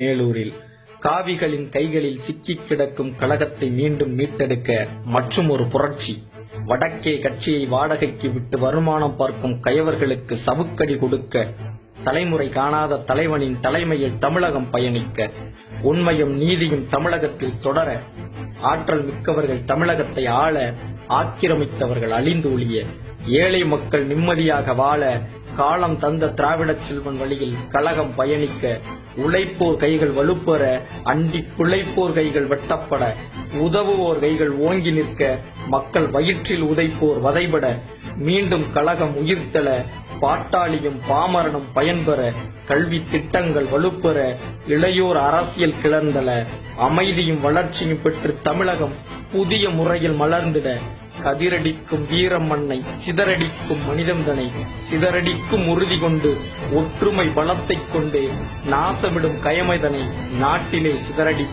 மேலூரில் காவிகளின் கைகளில் சிக்கிக் கிடக்கும் கழகத்தை மீண்டும் மீட்டெடுக்க மற்றும் ஒரு புரட்சி. வடக்கே கட்சியை வாடகைக்கு விட்டு வருமானம் பார்க்கும் கயவர்களுக்கு சவுக்கடி கொடுக்க, தலைமுறை காணாத தலைவனின் தலைமையில் தமிழகம் பயணிக்க, உண்மையும் நீதியும் தமிழகத்தில் தொடர, ஆற்றல் மிக்கவர்கள் தமிழகத்தை ஆள, ஆக்கிரமித்தவர்கள் அழிந்து ஒழிய, ஏழை மக்கள் நிம்மதியாக வாழ, காலம் தந்த திராவிட செல்வன் வழியில் கழகம் பயணிக்க, உழைப்போர் கைகள் வலுப்பெற, அண்டி பிழைப்போர் கைகள் வெட்டப்பட, உதவுவோர் கைகள் ஓங்கி நிற்க, மக்கள் வயிற்றில் உதைப்போர் வதைபட, மீண்டும் கழகம் உயிர்த்தெழ, பாட்டாளியும் பாமரனும் பயன்பெற, கல்வி திட்டங்கள் வலுப்பெற, இளையோர் அரசியல் கிளர்ந்தல, அமைதியும் வளர்ச்சியும் பெற்று தமிழகம் புதிய முறையில் மலர்ந்திட, கதிரடிக்கும் வீரம் மண்ணை, சிதறடிக்கும் மனிதந்தனை, சிதறடிக்கும் உறுதி கொண்டு, ஒற்றுமை பலத்தைக் கொண்டு, நாசமிடும் கயமைதனை நாட்டிலே சிதறடி